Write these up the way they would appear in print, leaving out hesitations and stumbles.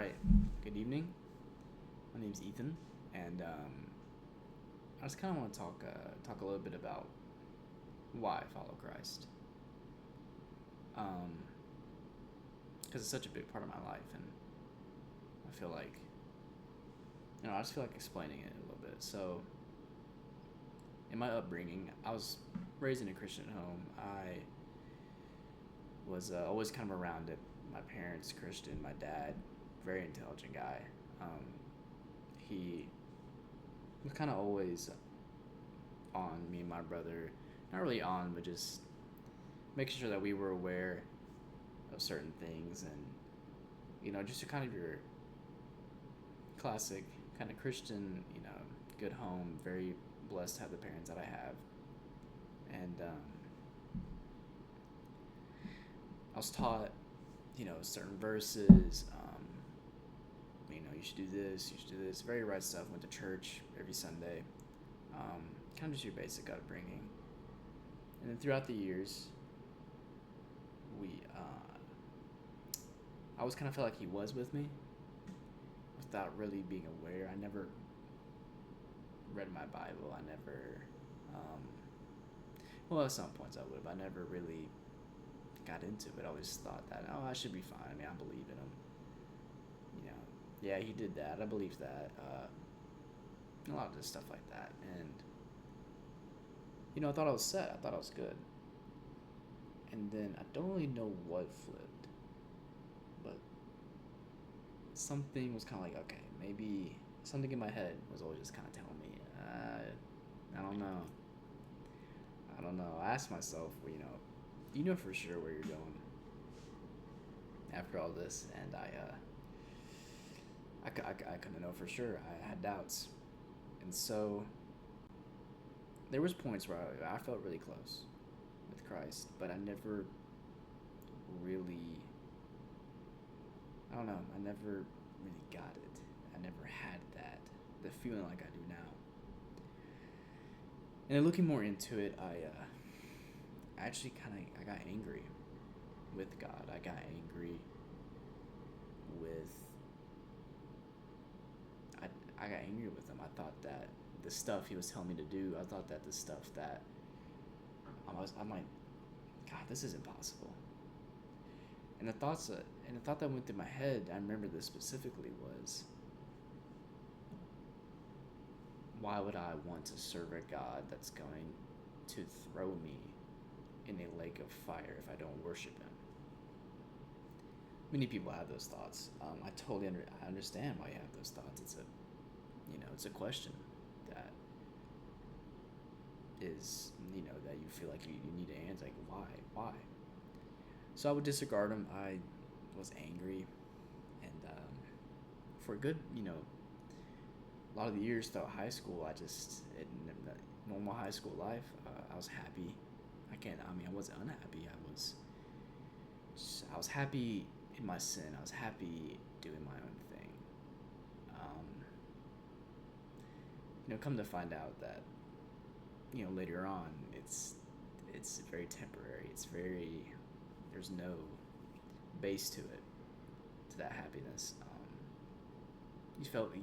right. Good evening. My name's Ethan, and I just kind of want to talk a little bit about why I follow Christ. Um, because it's such a big part of my life, and I feel like I just feel like explaining it a little bit. So, in my upbringing, I was raised in a Christian home. I was always kind of around it. My parents Christian. My dad, very intelligent guy. Um, he was kind of always on me and my brother, not really on, but just making sure that we were aware of certain things, and just kind of your classic kind of Christian, good home. Very blessed to have the parents that I have, and I was taught, certain verses. You should do this, you should do this. Very right stuff. Went to church every Sunday. Kind of just your basic upbringing. And then throughout the years, I always kind of felt like he was with me without really being aware. I never read my Bible. I never, um, well, at some points I would, but I never really got into it. I always thought that, oh, I should be fine. I mean, I believe in him. Yeah, he did that. I believe that. A lot of just stuff like that. And, I thought I was set. I thought I was good. And then I don't really know what flipped, but something was kind of like, okay, maybe something in my head was always just kind of telling me, I don't know. I don't know. I asked myself, well, you know for sure where you're going after all this, and I couldn't know for sure. I had doubts, and so there was points where I felt really close with Christ, but I never really, I don't know, I never really got it. I never had the feeling like I do now. And then looking more into it, I actually I got angry with God. I got angry with, I got angry with him. I thought that the stuff he was telling me to do, I thought that the stuff that, I'm like, God, this is impossible. And the thought that went through my head, I remember this specifically, was, why would I want to serve a God that's going to throw me in a lake of fire if I don't worship him? Many people have those thoughts. I understand why you have those thoughts. It's a question that is, that you feel like you need to answer. Like, why? So I would disregard him. I was angry, and for a good, a lot of the years throughout high school, in normal high school life, I was happy. I wasn't unhappy. I was happy in my sin. I was happy doing my own thing. Come to find out that, later on, it's very temporary. There's no base to it, to that happiness. You felt,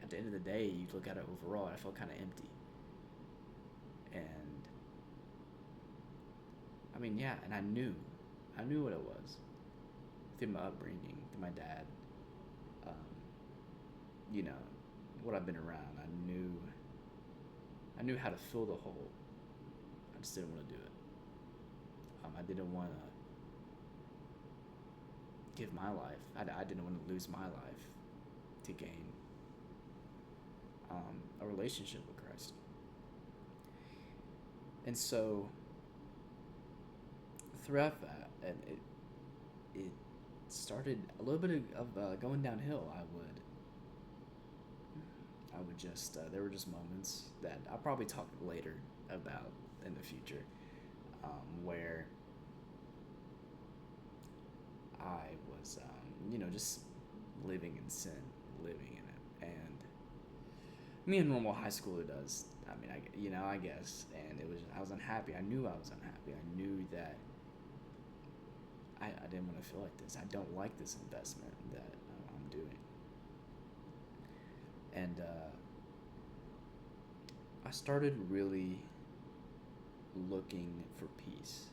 at the end of the day, you look at it overall, I felt kind of empty. And yeah, and I knew what it was through my upbringing, through my dad, um, you know, what I've been around. I knew how to fill the hole. I just didn't want to do it. I didn't want to give my life. I didn't want to lose my life to gain a relationship with Christ. And so throughout that, and it started a little bit of going downhill. I would just there were just moments that I'll probably talk later about in the future, where I was just living in sin, living in it, and me in normal high school it does. I guess, and I was unhappy. I knew I was unhappy. I knew that I didn't want to feel like this. I don't like this investment that I'm doing. And I started really looking for peace.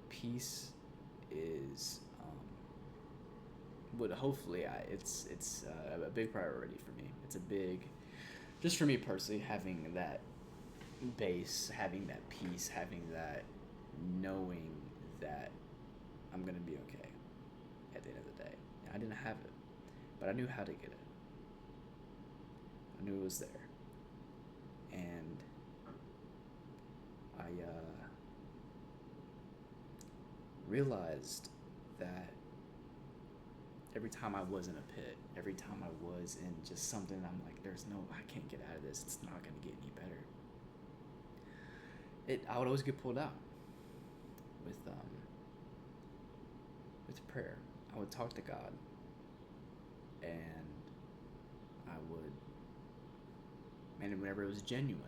Peace is would hopefully it's a big priority for me. It's a big, just for me personally, having that base, having that peace, having that knowing that I'm gonna be okay at the end of the day. I didn't have it, but I knew how to get it. I knew it was there, and I realized that every time I was in a pit, every time I was in just something, I'm like, I can't get out of this. It's not gonna get any better. I would always get pulled out with prayer. I would talk to God, and and whenever it was genuine,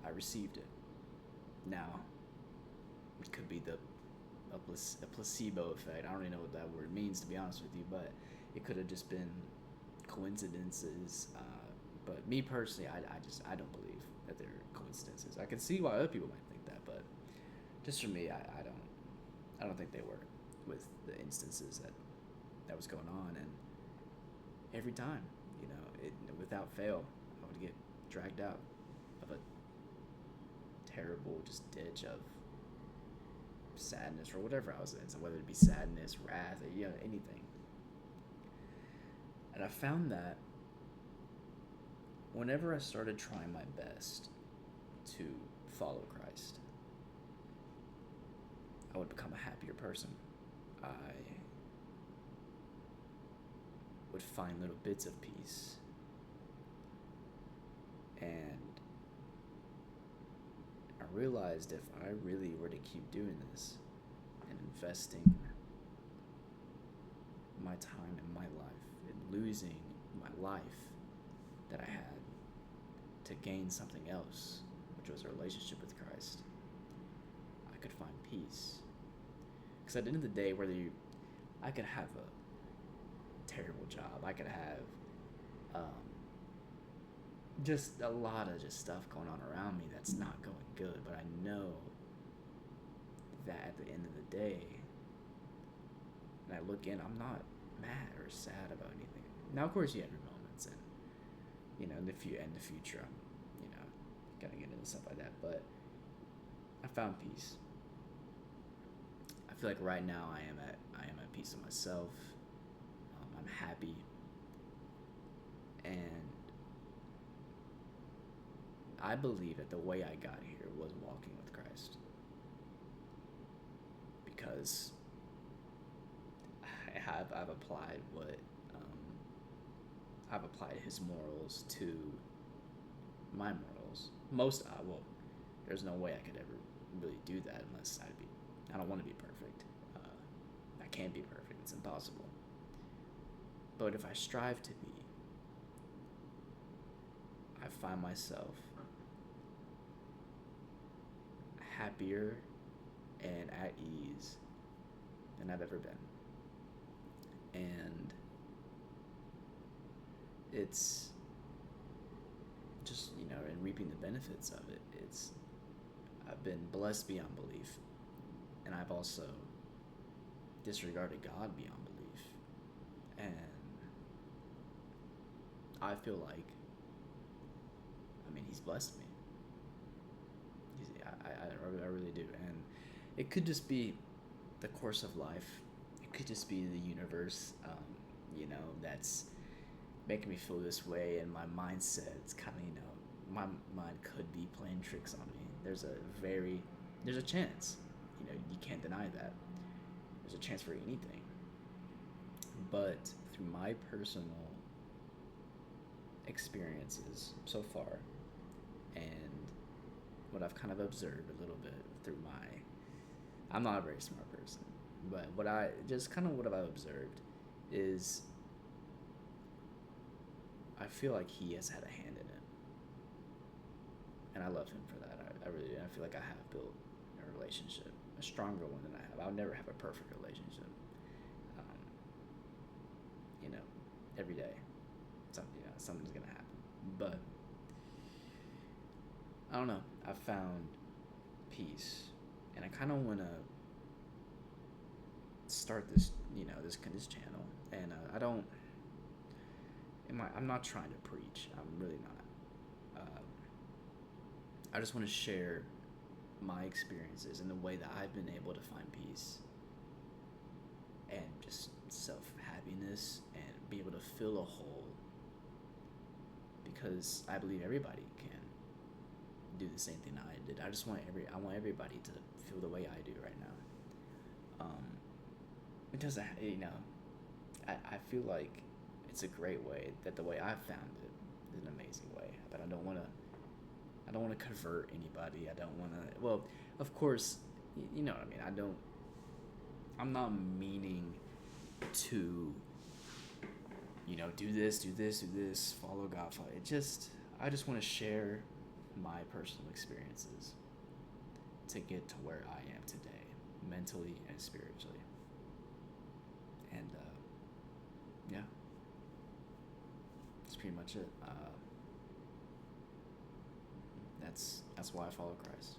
I received it. Now, it could be a placebo effect. I don't even know what that word means, to be honest with you, but it could have just been coincidences. But me personally, I don't believe that they're coincidences. I can see why other people might think that, but just for me, I don't think they were, with the instances that was going on. And every time, without fail, I would get dragged out of a terrible just ditch of sadness or whatever I was in. So whether it be sadness, wrath, or, anything. And I found that whenever I started trying my best to follow Christ, I would become a happier person. I would find little bits of peace. And I realized if I really were to keep doing this and investing my time in my life and losing my life that I had to gain something else, which was a relationship with Christ, I could find peace. Because at the end of the day, I could have a terrible job, I could have just a lot of just stuff going on around me that's not going good, but I know that at the end of the day, and I look in, I'm not mad or sad about anything. Now, of course, you have your moments, and in the future, I'm gonna get into stuff like that. But I found peace. I feel like right now I am at peace with myself. I'm happy, and I believe that the way I got here was walking with Christ, because I've applied I've applied His morals to my morals. There's no way I could ever really do that unless I don't want to be perfect. I can't be perfect. It's impossible. But if I strive to be, I find myself happier and at ease than I've ever been. And it's just, in reaping the benefits of it, I've been blessed beyond belief, and I've also disregarded God beyond belief. And I feel like, He's blessed me. I really do. And it could just be the course of life. It could just be the universe, that's making me feel this way, and my mindset's kind of, my mind could be playing tricks on me. There's a chance, you can't deny that. There's a chance for anything. But through my personal experiences so far, and what I've kind of observed a little bit through I'm not a very smart person, but what I've observed is I feel like He has had a hand in it, and I love Him for that. I really do. I feel like I have built a relationship a stronger one than I have. I'll never have a perfect relationship. Um, you know, every day, something's gonna happen. But I don't know. I found peace, and I kind of want to start this, this channel. And I don't. I'm not trying to preach. I'm really not. I just want to share my experiences and the way that I've been able to find peace and just self happiness and be able to fill a hole, because I believe everybody can do the same thing I did. I want everybody to feel the way I do right now. It doesn't, I feel like it's a great way, that the way I found it is an amazing way, but I don't want to convert anybody. I don't want to, well, of course, you know what I mean. I'm not meaning to, do this, follow God, I just want to share my personal experiences to get to where I am today, mentally and spiritually. And, yeah, that's pretty much it. That's why I follow Christ.